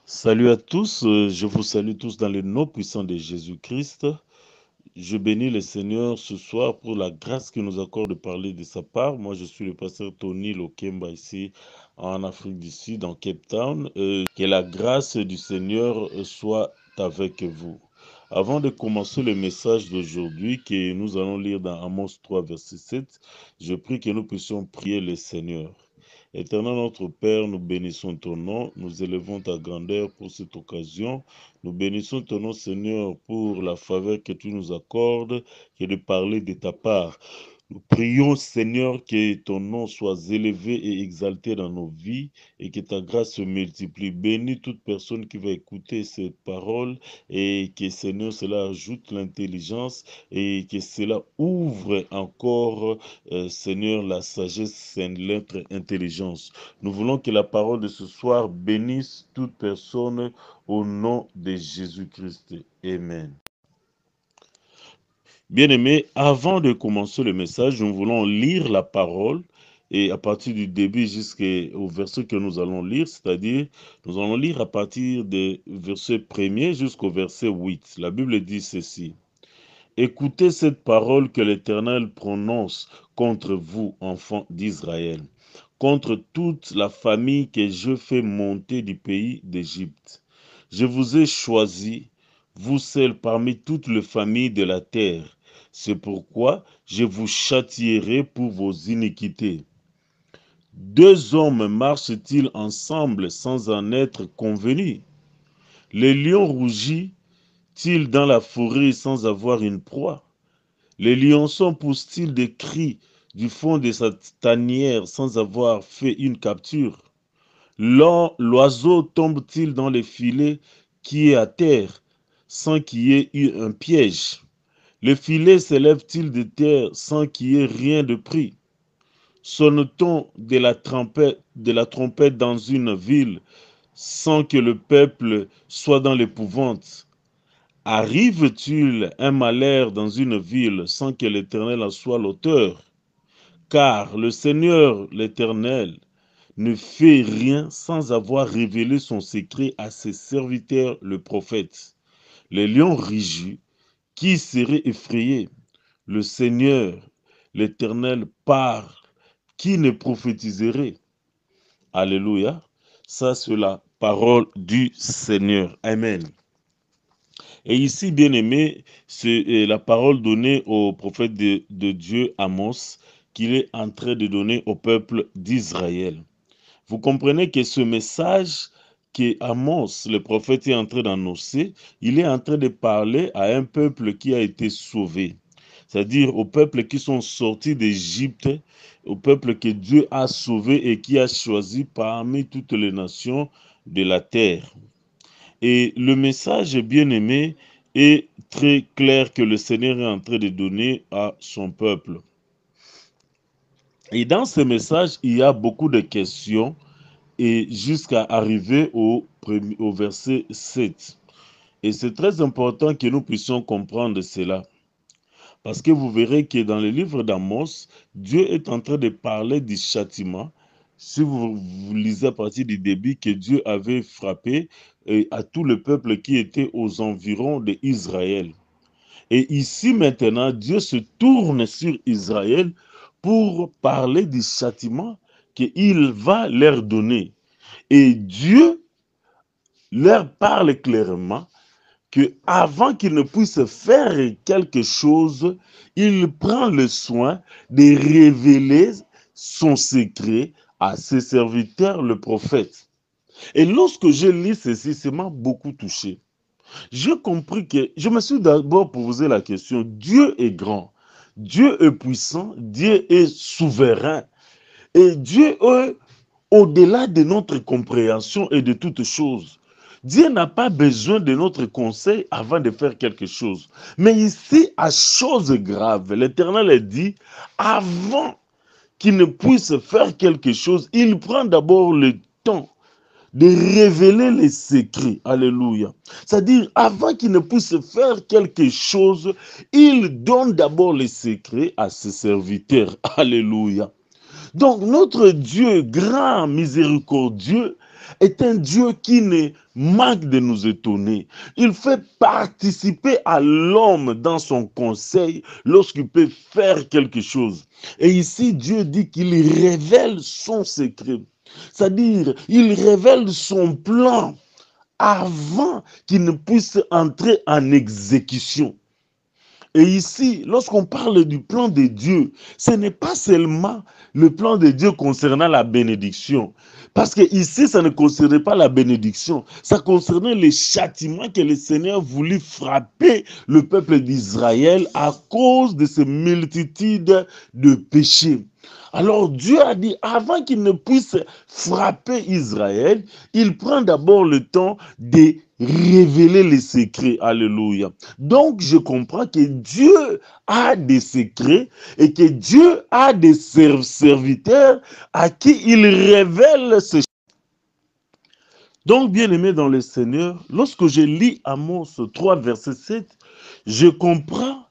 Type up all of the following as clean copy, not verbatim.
Salut à tous, je vous salue tous dans le nom puissant de Jésus-Christ. Je bénis le Seigneur ce soir pour la grâce qu'il nous accorde de parler de sa part. Moi, je suis le pasteur Tony Lokemba ici en Afrique du Sud, en Cape Town. Que la grâce du Seigneur soit avec vous. Avant de commencer le message d'aujourd'hui que nous allons lire dans Amos 3, verset 7, je prie que nous puissions prier le Seigneur. Éternel notre Père, nous bénissons ton nom, nous élevons ta grandeur pour cette occasion. Nous bénissons ton nom, Seigneur, pour la faveur que tu nous accordes et de parler de ta part. Nous prions, Seigneur, que ton nom soit élevé et exalté dans nos vies et que ta grâce se multiplie. Bénis toute personne qui va écouter cette parole et que, Seigneur, cela ajoute l'intelligence et que cela ouvre encore, Seigneur, la sagesse et l'intelligence. Nous voulons que la parole de ce soir bénisse toute personne au nom de Jésus-Christ. Amen. Bien-aimés, avant de commencer le message, nous voulons lire la parole et à partir du début jusqu'au verset que nous allons lire, c'est-à-dire nous allons lire à partir du verset 1er jusqu'au verset 8. La Bible dit ceci. Écoutez cette parole que l'Éternel prononce contre vous, enfants d'Israël, contre toute la famille que je fais monter du pays d'Égypte. Je vous ai choisi, vous seuls parmi toutes les familles de la terre. C'est pourquoi je vous châtierai pour vos iniquités. Deux hommes marchent-ils ensemble sans en être convenus? Le lion rougit-il dans la forêt sans avoir une proie? Les lionçons poussent-ils des cris du fond de sa tanière sans avoir fait une capture? L'oiseau tombe-t-il dans les filets qui est à terre sans qu'il y ait eu un piège? Le filet s'élève-t-il de terre sans qu'il y ait rien de pris? Sonne-t-on de la trompette dans une ville sans que le peuple soit dans l'épouvante? Arrive-t-il un malheur dans une ville sans que l'Éternel en soit l'auteur? Car le Seigneur, l'Éternel, ne fait rien sans avoir révélé son secret à ses serviteurs, le prophète. Les lions rugit, qui serait effrayé? Le Seigneur, l'Éternel, parle, qui ne prophétiserait? Alléluia. Ça, c'est la parole du Seigneur. Amen. Et ici, bien aimé, c'est la parole donnée au prophète de Dieu, Amos, qu'il est en train de donner au peuple d'Israël. Vous comprenez que ce message que Amos, le prophète, est en train d'annoncer, il est en train de parler à un peuple qui a été sauvé. C'est-à-dire aux peuples qui sont sortis d'Égypte, au peuple que Dieu a sauvé et qui a choisi parmi toutes les nations de la terre. Et le message bien-aimé est très clair que le Seigneur est en train de donner à son peuple. Et dans ce message, il y a beaucoup de questions et jusqu'à arriver au verset 7. Et c'est très important que nous puissions comprendre cela. Parce que vous verrez que dans le livre d'Amos, Dieu est en train de parler du châtiment. Si vous lisez à partir du début que Dieu avait frappé à tout le peuple qui était aux environs d'Israël. Et ici maintenant, Dieu se tourne sur Israël pour parler du châtiment qu'il va leur donner. Et Dieu leur parle clairement que avant qu'il ne puisse faire quelque chose, il prend le soin de révéler son secret à ses serviteurs, le prophète. Et lorsque je lis ceci, ça m'a beaucoup touché. J'ai compris que, je me suis d'abord posé la question, Dieu est grand, Dieu est puissant, Dieu est souverain. Et Dieu est au-delà de notre compréhension et de toutes choses. Dieu n'a pas besoin de notre conseil avant de faire quelque chose. Mais ici, à chose grave, l'Éternel a dit, avant qu'il ne puisse faire quelque chose, il prend d'abord le temps de révéler les secrets. Alléluia. C'est-à-dire, avant qu'il ne puisse faire quelque chose, il donne d'abord les secrets à ses serviteurs. Alléluia. Donc, notre Dieu, grand, miséricordieux, est un Dieu qui ne manque de nous étonner. Il fait participer à l'homme dans son conseil lorsqu'il peut faire quelque chose. Et ici, Dieu dit qu'il révèle son secret. C'est-à-dire, il révèle son plan avant qu'il ne puisse entrer en exécution. Et ici, lorsqu'on parle du plan de Dieu, ce n'est pas seulement le plan de Dieu concernant la bénédiction. Parce que ici, ça ne concernait pas la bénédiction. Ça concernait les châtiments que le Seigneur voulut frapper le peuple d'Israël à cause de ces multitudes de péchés. Alors Dieu a dit, avant qu'il ne puisse frapper Israël, il prend d'abord le temps de révéler les secrets. Alléluia. Donc je comprends que Dieu a des secrets et que Dieu a des serviteurs à qui il révèle ces choses. Donc, bien-aimé dans le Seigneur, lorsque je lis Amos 3, verset 7, je comprends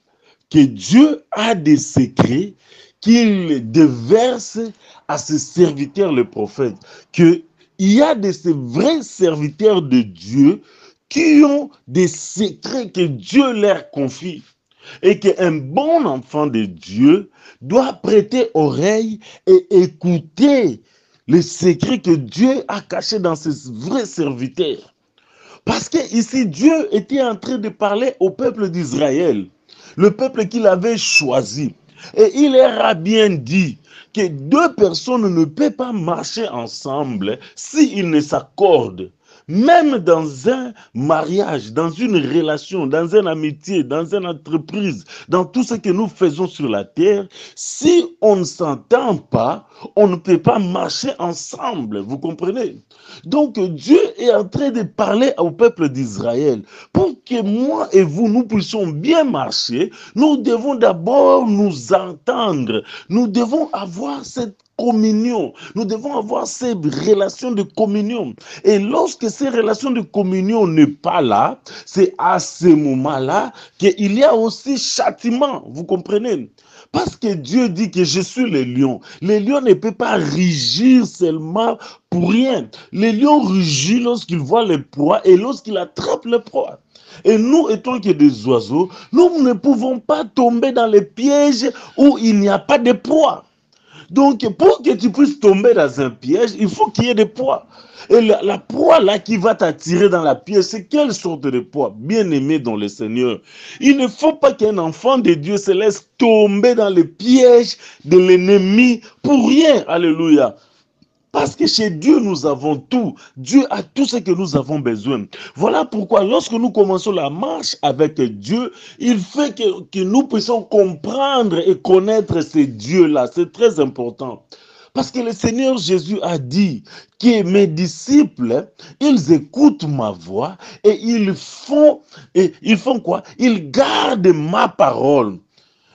que Dieu a des secrets qu'il déverse à ses serviteurs, les prophètes. Qu'il y a de ces vrais serviteurs de Dieu qui ont des secrets que Dieu leur confie. Et qu'un bon enfant de Dieu doit prêter oreille et écouter les secrets que Dieu a cachés dans ses vrais serviteurs. Parce que ici, Dieu était en train de parler au peuple d'Israël, le peuple qu'il avait choisi. Et il leur a bien dit que deux personnes ne peuvent pas marcher ensemble s'ils ne s'accordent. Même dans un mariage, dans une relation, dans une amitié, dans une entreprise, dans tout ce que nous faisons sur la terre, si on ne s'entend pas, on ne peut pas marcher ensemble. Vous comprenez? Donc Dieu est en train de parler au peuple d'Israël. Pour que moi et vous, nous puissions bien marcher, nous devons d'abord nous entendre. Nous devons avoir cette communion. Nous devons avoir ces relations de communion. Et lorsque ces relations de communion n'est pas là, c'est à ce moment-là qu'il y a aussi châtiment. Vous comprenez? Parce que Dieu dit que je suis le lion. Le lion ne peut pas rugir seulement pour rien. Le lion rugit lorsqu'il voit le proie et lorsqu'il attrape le proie. Et nous, étant que des oiseaux, nous ne pouvons pas tomber dans les pièges où il n'y a pas de proie. Donc, pour que tu puisses tomber dans un piège, il faut qu'il y ait des proies. Et la proie là qui va t'attirer dans la piège, c'est quelle sorte de proie? Bien-aimé dans le Seigneur. Il ne faut pas qu'un enfant de Dieu se laisse tomber dans les pièges de l'ennemi pour rien. Alléluia. Parce que chez Dieu, nous avons tout. Dieu a tout ce que nous avons besoin. Voilà pourquoi, lorsque nous commençons la marche avec Dieu, il fait que nous puissions comprendre et connaître ces dieux-là. C'est très important. Parce que le Seigneur Jésus a dit que mes disciples, ils écoutent ma voix et ils font quoi? Ils gardent ma parole.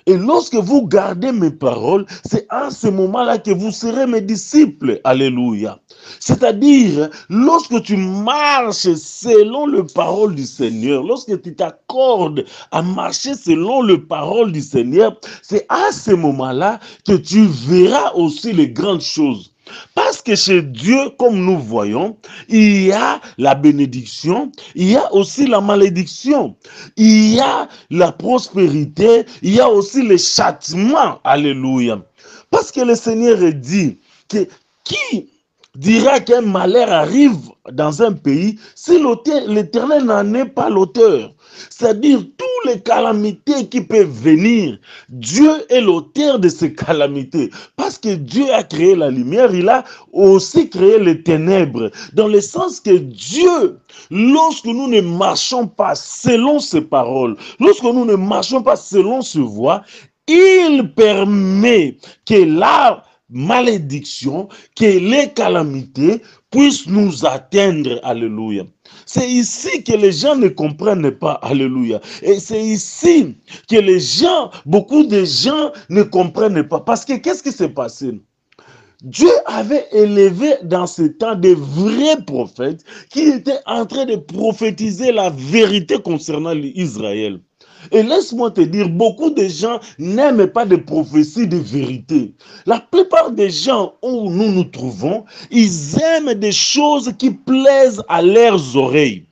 Et lorsque vous gardez mes paroles, c'est à ce moment-là que vous serez mes disciples. Alléluia. C'est-à-dire, lorsque tu marches selon les paroles du Seigneur, lorsque tu t'accordes à marcher selon les paroles du Seigneur, c'est à ce moment-là que tu verras aussi les grandes choses. Parce que chez Dieu, comme nous voyons, il y a la bénédiction, il y a aussi la malédiction, il y a la prospérité, il y a aussi le châtiment. Alléluia. Parce que le Seigneur dit que qui dira qu'un malheur arrive dans un pays si l'Éternel n'en est pas l'auteur? C'est-à-dire toutes les calamités qui peuvent venir, Dieu est l'auteur de ces calamités. Parce que Dieu a créé la lumière, il a aussi créé les ténèbres. Dans le sens que Dieu, lorsque nous ne marchons pas selon ses paroles, lorsque nous ne marchons pas selon ses voies, il permet que la malédiction, que les calamités puissent nous atteindre. Alléluia. C'est ici que les gens ne comprennent pas. Alléluia. Et c'est ici que les gens, beaucoup de gens ne comprennent pas. Parce que qu'est-ce qui s'est passé? Dieu avait élevé dans ce temps des vrais prophètes qui étaient en train de prophétiser la vérité concernant Israël. Et laisse-moi te dire, beaucoup de gens n'aiment pas de prophéties de vérité. La plupart des gens où nous nous trouvons, ils aiment des choses qui plaisent à leurs oreilles.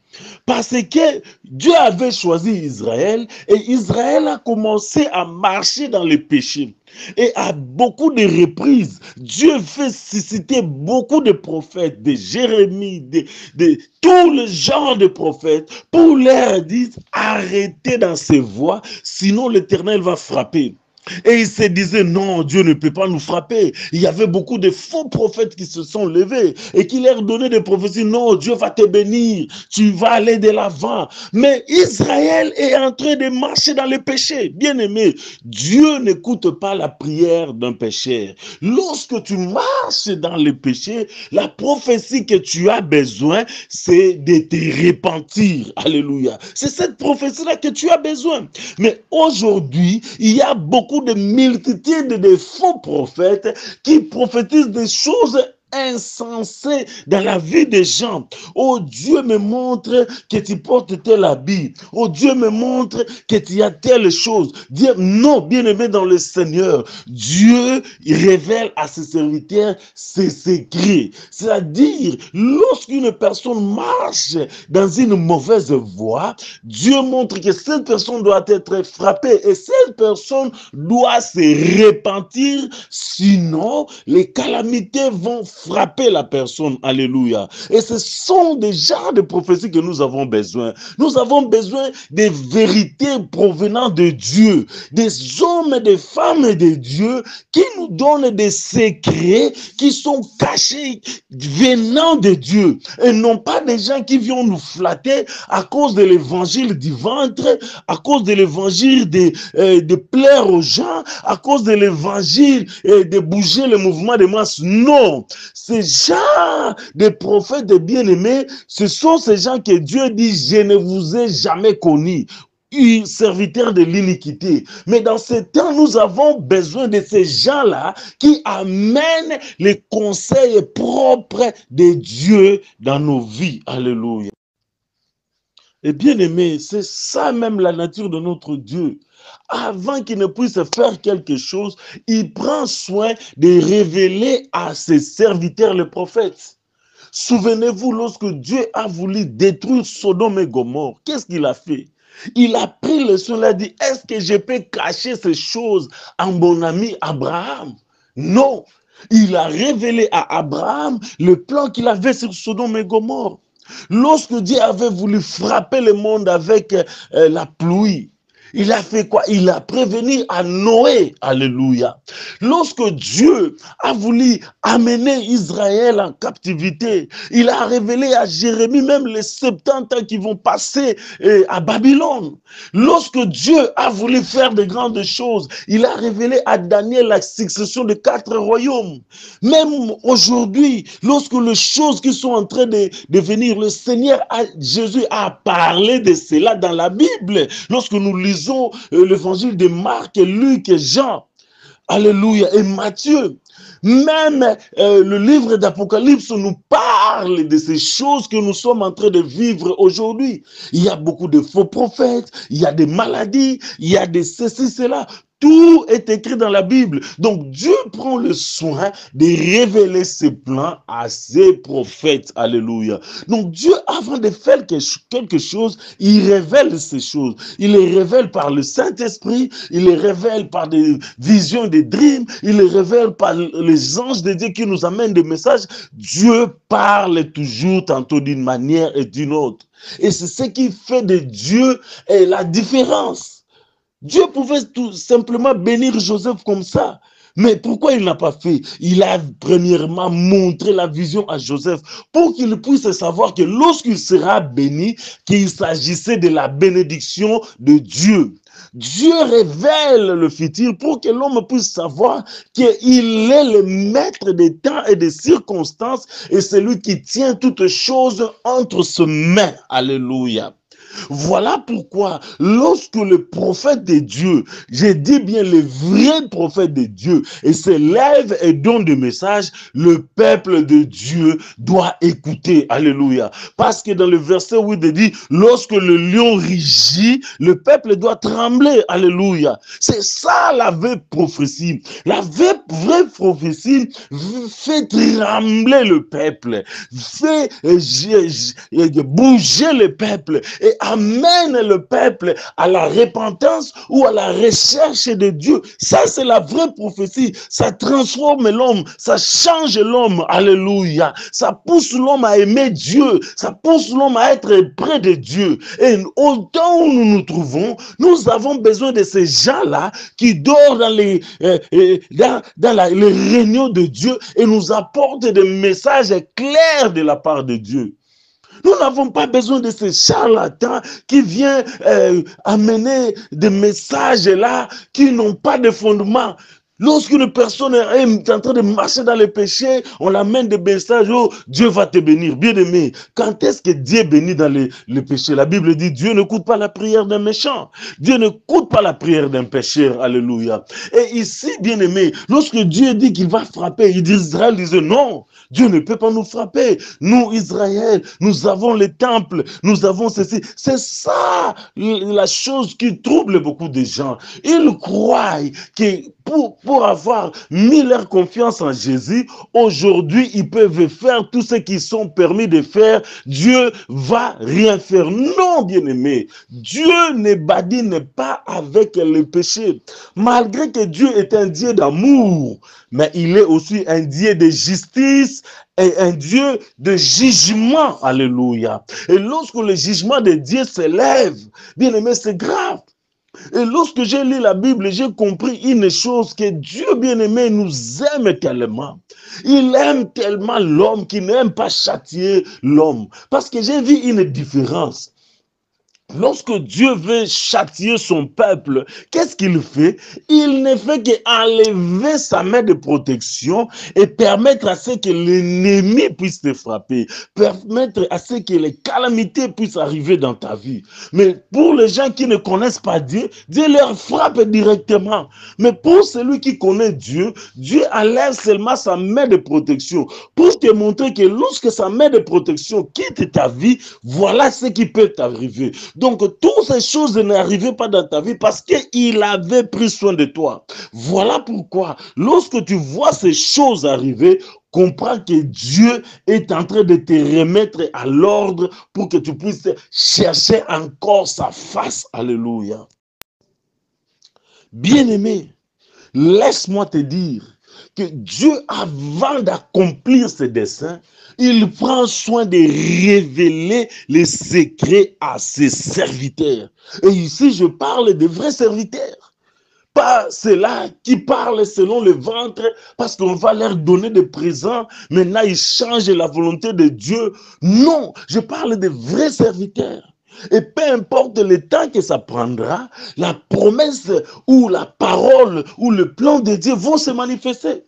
Parce que Dieu avait choisi Israël et Israël a commencé à marcher dans les péchés. Et à beaucoup de reprises, Dieu fait susciter beaucoup de prophètes, de Jérémie, de tout le genre de prophètes, pour leur dire arrêtez dans ces voies, sinon l'Éternel va frapper. Et ils se disaient, non, Dieu ne peut pas nous frapper. Il y avait beaucoup de faux prophètes qui se sont levés et qui leur donnaient des prophéties. Non, Dieu va te bénir, tu vas aller de l'avant. Mais Israël est en train de marcher dans le péché. Bien aimé, Dieu n'écoute pas la prière d'un pécheur. Lorsque tu marches dans le péché, la prophétie que tu as besoin, c'est de te repentir. Alléluia. C'est cette prophétie-là que tu as besoin. Mais aujourd'hui, il y a beaucoup de multitudes de faux prophètes qui prophétisent des choses insensé dans la vie des gens. Oh, Dieu me montre que tu portes tel habit. Oh, Dieu me montre que tu as telle chose. Dire non, bien-aimé dans le Seigneur, Dieu révèle à ses serviteurs ses secrets. C'est-à-dire, lorsqu'une personne marche dans une mauvaise voie, Dieu montre que cette personne doit être frappée et cette personne doit se repentir, sinon les calamités vont frapper la personne. Alléluia. Et ce sont des genres de prophéties que nous avons besoin. Nous avons besoin des vérités provenant de Dieu, des hommes et des femmes de Dieu qui nous donnent des secrets qui sont cachés venant de Dieu et non pas des gens qui viennent nous flatter à cause de l'évangile du ventre, à cause de l'évangile de plaire aux gens, à cause de l'évangile de bouger le mouvement des masses. Non, ces gens de prophètes de bien-aimés, ce sont ces gens que Dieu dit, je ne vous ai jamais connus, serviteurs de l'iniquité. Mais dans ce temps, nous avons besoin de ces gens-là qui amènent les conseils propres de Dieu dans nos vies. Alléluia. Et bien aimé, c'est ça même la nature de notre Dieu. Avant qu'il ne puisse faire quelque chose, il prend soin de révéler à ses serviteurs les prophètes. Souvenez-vous, lorsque Dieu a voulu détruire Sodome et Gomorrhe, qu'est-ce qu'il a fait? Il a pris le soin, il a dit, est-ce que je peux cacher ces choses à mon ami Abraham? Non. Il a révélé à Abraham le plan qu'il avait sur Sodome et Gomorrhe. Lorsque Dieu avait voulu frapper le monde avec la pluie, il a fait quoi? Il a prévenu à Noé. Alléluia. Lorsque Dieu a voulu amener Israël en captivité, il a révélé à Jérémie même les 70 ans qui vont passer à Babylone. Lorsque Dieu a voulu faire de grandes choses, il a révélé à Daniel la succession de 4 royaumes. Même aujourd'hui, lorsque les choses qui sont en train de venir, le Seigneur Jésus a parlé de cela dans la Bible. Lorsque nous lisons l'évangile de Marc, Luc et Jean, alléluia, et Matthieu, même le livre d'Apocalypse nous parle de ces choses que nous sommes en train de vivre aujourd'hui. Il y a beaucoup de faux prophètes, il y a des maladies, il y a des ceci, cela. Tout est écrit dans la Bible. Donc Dieu prend le soin de révéler ses plans à ses prophètes. Alléluia. Donc Dieu, avant de faire quelque chose, il révèle ces choses. Il les révèle par le Saint-Esprit, il les révèle par des visions, des dreams, il les révèle par les anges de Dieu qui nous amènent des messages. Dieu parle toujours tantôt d'une manière et d'une autre. Et c'est ce qui fait de Dieu la différence. Dieu pouvait tout simplement bénir Joseph comme ça. Mais pourquoi il n'a pas fait? Il a premièrement montré la vision à Joseph pour qu'il puisse savoir que lorsqu'il sera béni, qu'il s'agissait de la bénédiction de Dieu. Dieu révèle le futur pour que l'homme puisse savoir qu'il est le maître des temps et des circonstances et celui qui tient toutes choses entre ses mains. Alléluia. Voilà pourquoi, lorsque le prophète de Dieu, je dis bien le vrai prophète de Dieu, et s'élève et donne des messages, le peuple de Dieu doit écouter. Alléluia. Parce que dans le verset 8, il dit, lorsque le lion rugit, le peuple doit trembler. Alléluia. C'est ça la vraie prophétie. La vraie prophétie fait trembler le peuple, fait bouger le peuple et amène le peuple à la repentance ou à la recherche de Dieu. Ça, c'est la vraie prophétie. Ça transforme l'homme, ça change l'homme. Alléluia. Ça pousse l'homme à aimer Dieu, ça pousse l'homme à être près de Dieu. Et au temps où nous nous trouvons, nous avons besoin de ces gens-là qui dorment dans les réunions de Dieu et nous apportent des messages clairs de la part de Dieu. Nous n'avons pas besoin de ces charlatans qui viennent amener des messages là qui n'ont pas de fondement. Lorsqu'une personne est en train de marcher dans le péché, on l'amène des messages, oh, Dieu va te bénir. Bien aimé, quand est-ce que Dieu bénit dans le péché? La Bible dit, Dieu n'écoute pas la prière d'un méchant. Dieu n'écoute pas la prière d'un pécheur. Alléluia. Et ici, bien aimé, lorsque Dieu dit qu'il va frapper, Israël disait non. Dieu ne peut pas nous frapper. Nous, Israël, nous avons les temples, nous avons ceci. C'est ça la chose qui trouble beaucoup de gens. Ils croient que pour avoir mis leur confiance en Jésus, aujourd'hui, ils peuvent faire tout ce qu'ils sont permis de faire. Dieu va rien faire. Non, bien-aimé, Dieu ne badine pas avec le péché. Malgré que Dieu est un Dieu d'amour, mais il est aussi un Dieu de justice et un Dieu de jugement. Alléluia. Et lorsque le jugement de Dieu s'élève, bien-aimé, c'est grave. Et lorsque j'ai lu la Bible, j'ai compris une chose, que Dieu bien-aimé nous aime tellement. Il aime tellement l'homme qu'il n'aime pas châtier l'homme. Parce que j'ai vu une différence. Lorsque Dieu veut châtier son peuple, qu'est-ce qu'il fait? Il ne fait qu'enlever sa main de protection et permettre à ce que l'ennemi puisse te frapper, permettre à ce que les calamités puissent arriver dans ta vie. Mais pour les gens qui ne connaissent pas Dieu, Dieu leur frappe directement. Mais pour celui qui connaît Dieu, Dieu enlève seulement sa main de protection pour te montrer que lorsque sa main de protection quitte ta vie, voilà ce qui peut t'arriver. Donc, toutes ces choses n'arrivaient pas dans ta vie parce qu'il avait pris soin de toi. Voilà pourquoi, lorsque tu vois ces choses arriver, comprends que Dieu est en train de te remettre à l'ordre pour que tu puisses chercher encore sa face. Alléluia. Bien-aimé, laisse-moi te dire que Dieu, avant d'accomplir ses desseins, il prend soin de révéler les secrets à ses serviteurs. Et ici, je parle de vrais serviteurs. Pas ceux-là qui parlent selon le ventre parce qu'on va leur donner des présents. Maintenant, ils changent la volonté de Dieu. Non, je parle de vrais serviteurs. Et peu importe le temps que ça prendra, la promesse ou la parole ou le plan de Dieu vont se manifester.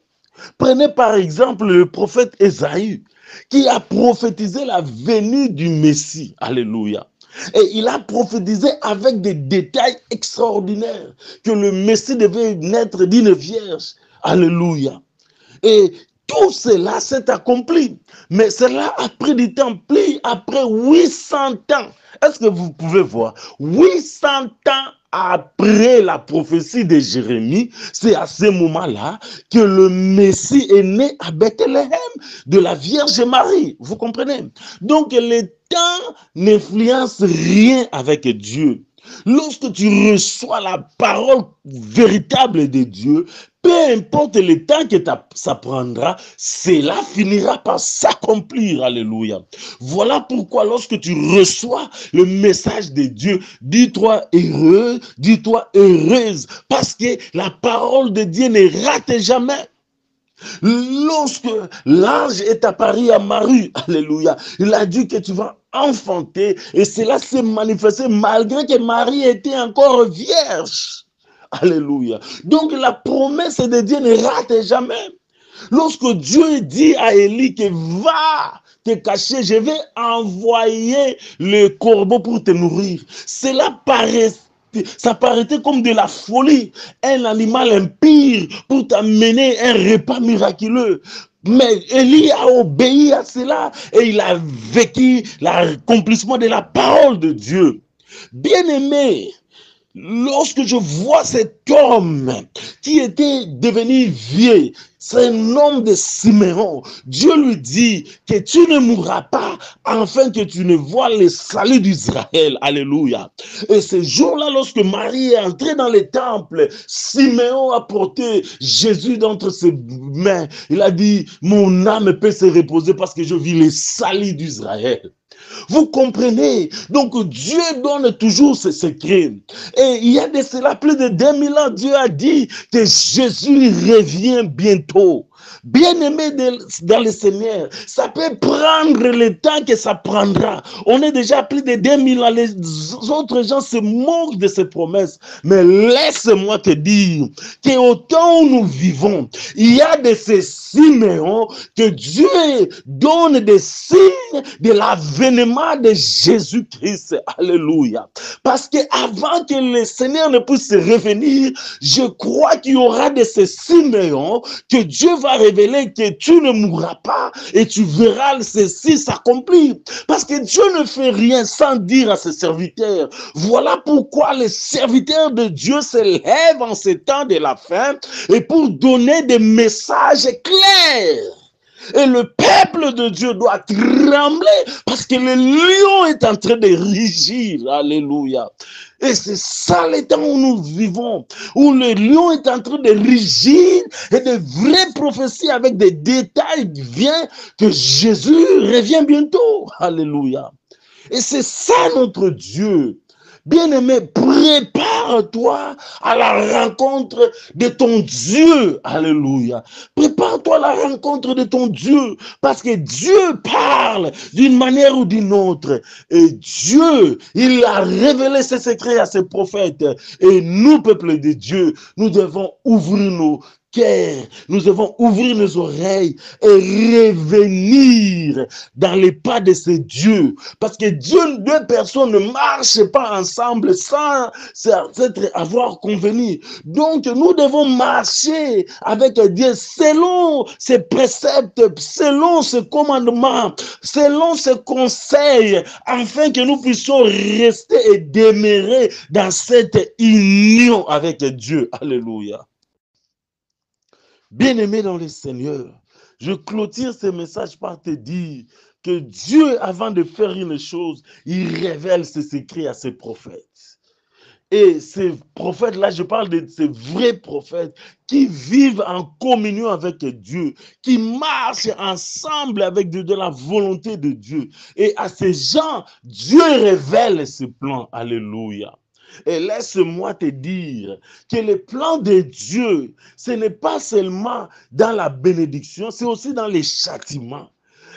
Prenez par exemple le prophète Ésaïe qui a prophétisé la venue du Messie. Alléluia. Et il a prophétisé avec des détails extraordinaires que le Messie devait naître d'une vierge. Alléluia. Et tout cela s'est accompli. Mais cela a pris du temps, plus après 800 ans. Est-ce que vous pouvez voir? 800 ans après la prophétie de Jérémie, c'est à ce moment-là que le Messie est né à Bethléem de la Vierge Marie. Vous comprenez? Donc, le temps n'influence rien avec Dieu. Lorsque tu reçois la parole véritable de Dieu, peu importe le temps que ça prendra, cela finira par s'accomplir. Alléluia. Voilà pourquoi lorsque tu reçois le message de Dieu, dis-toi heureux, dis-toi heureuse, parce que la parole de Dieu ne rate jamais. Lorsque l'ange est apparu à Marie, alléluia, il a dit que tu vas enfanter et cela s'est manifesté malgré que Marie était encore vierge. Alléluia. Donc la promesse de Dieu ne rate jamais. Lorsque Dieu dit à Élie que va te cacher, je vais envoyer le corbeau pour te nourrir. Ça paraissait comme de la folie, un animal impur pour t'amener un repas miraculeux. Mais Élie a obéi à cela et il a vécu l'accomplissement de la parole de Dieu. Bien-aimé, lorsque je vois cet homme qui était devenu vieux, c'est un homme de Siméon, Dieu lui dit que tu ne mourras pas afin que tu ne vois le salut d'Israël. Alléluia. Et ce jour-là, lorsque Marie est entrée dans le temple, Siméon a porté Jésus d'entre ses mains. Il a dit, mon âme peut se reposer parce que je vis le salut d'Israël. Vous comprenez? Donc Dieu donne toujours ses secrets. Et il y a de cela plus de 2000 ans, Dieu a dit que Jésus revient bientôt. Bien-aimé dans le Seigneur, ça peut prendre le temps que ça prendra. On est déjà plus de 2000 ans. Les autres gens se moquent de ces promesses. Mais laisse-moi te dire qu'au temps où nous vivons, il y a de ces Siméon que Dieu donne des signes de l'avènement de Jésus-Christ. Alléluia. Parce qu'avant que le Seigneur ne puisse revenir, je crois qu'il y aura de ces Siméon que Dieu va révéler que tu ne mourras pas et tu verras ceci s'accomplir. Parce que Dieu ne fait rien sans dire à ses serviteurs. Voilà pourquoi les serviteurs de Dieu se lèvent en ces temps de la fin et pour donner des messages clairs. Et le peuple de Dieu doit trembler parce que le lion est en train de rugir. Alléluia. Et c'est ça le temps où nous vivons, où le lion est en train de rugir et de vraies prophéties avec des détails viennent que Jésus revient bientôt. Alléluia. Et c'est ça notre Dieu. Bien-aimé, prépare-toi à la rencontre de ton Dieu. Alléluia. Prépare-toi à la rencontre de ton Dieu. Parce que Dieu parle d'une manière ou d'une autre. Et Dieu, il a révélé ses secrets à ses prophètes. Et nous, peuple de Dieu, nous devons ouvrir nos cœurs, nous devons ouvrir nos oreilles et revenir dans les pas de ces dieux. Parce que Dieu, deux personnes ne marchent pas ensemble sans avoir convenu. Donc, nous devons marcher avec Dieu selon ses préceptes, selon ses commandements, selon ses conseils, afin que nous puissions rester et demeurer dans cette union avec Dieu. Alléluia. Bien-aimé dans le Seigneur, je clôture ce message par te dire que Dieu, avant de faire une chose, il révèle ses secrets à ses prophètes. Et ces prophètes-là, je parle de ces vrais prophètes qui vivent en communion avec Dieu, qui marchent ensemble avec Dieu, de la volonté de Dieu. Et à ces gens, Dieu révèle ses plans. Alléluia. Et laisse-moi te dire que le plan de Dieu, ce n'est pas seulement dans la bénédiction, c'est aussi dans les châtiments.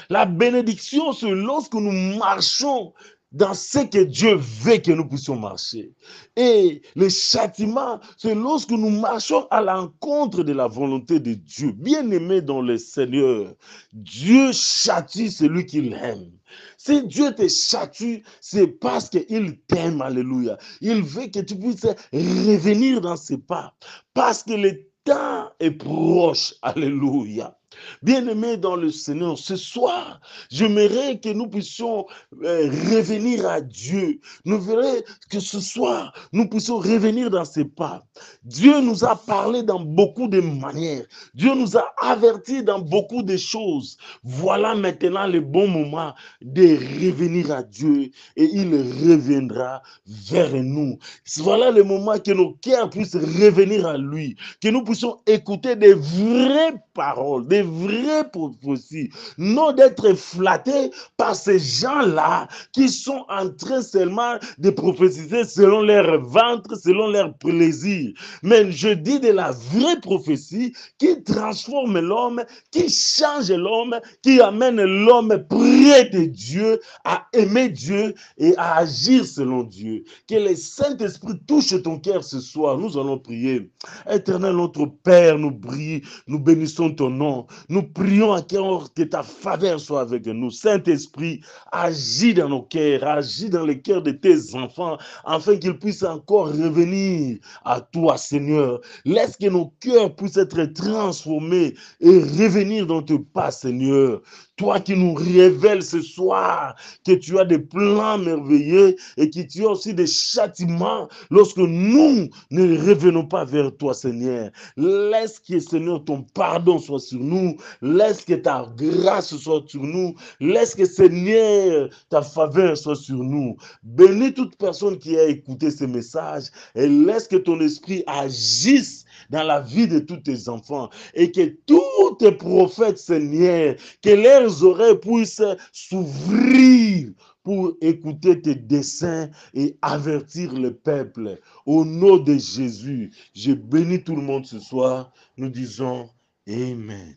La bénédiction, c'est lorsque nous marchons dans ce que Dieu veut que nous puissions marcher. Et le châtiment, c'est lorsque nous marchons à l'encontre de la volonté de Dieu. Bien-aimé dans le Seigneur, Dieu châtie celui qu'il aime. Si Dieu te châtie, c'est parce qu'il t'aime, alléluia. Il veut que tu puisses revenir dans ses pas, parce que le temps est proche, alléluia. Bien-aimés dans le Seigneur, ce soir, j'aimerais que nous puissions revenir à Dieu. Nous verrons que ce soir, nous puissions revenir dans ses pas. Dieu nous a parlé dans beaucoup de manières. Dieu nous a avertis dans beaucoup de choses. Voilà maintenant le bon moment de revenir à Dieu et il reviendra vers nous. Voilà le moment que nos cœurs puissent revenir à lui, que nous puissions écouter des vraies paroles, des vraies prophéties, non d'être flattés par ces gens-là qui sont en train seulement de prophétiser selon leur ventre, selon leur plaisir. Mais je dis de la vraie prophétie qui transforme l'homme, qui change l'homme, qui amène l'homme près de Dieu, à aimer Dieu et à agir selon Dieu. Que le Saint-Esprit touche ton cœur ce soir. Nous allons prier. Éternel, notre Père, nous bénissons ton nom. Nous prions encore que ta faveur soit avec nous. Saint-Esprit, agis dans nos cœurs, agis dans les cœurs de tes enfants, afin qu'ils puissent encore revenir à toi, Seigneur. Laisse que nos cœurs puissent être transformés et revenir dans tes pas, Seigneur. Toi qui nous révèles ce soir que tu as des plans merveilleux et que tu as aussi des châtiments lorsque nous ne revenons pas vers toi, Seigneur. Laisse que, Seigneur, ton pardon soit sur nous. Laisse que ta grâce soit sur nous. Laisse que, Seigneur, ta faveur soit sur nous. Bénis toute personne qui a écouté ce message et laisse que ton esprit agisse dans la vie de tous tes enfants et que tous tes prophètes, Seigneur, que leurs oreilles puissent s'ouvrir pour écouter tes desseins et avertir le peuple. Au nom de Jésus, je bénis tout le monde ce soir. Nous disons Amen.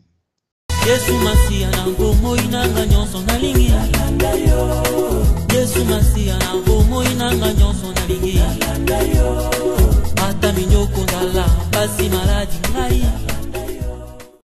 Yesu Masia na bomo inanga nyonso na lingi. Yesu Masia na bomo inanga nyonso na lingi. Ata minyoko ndala basi mala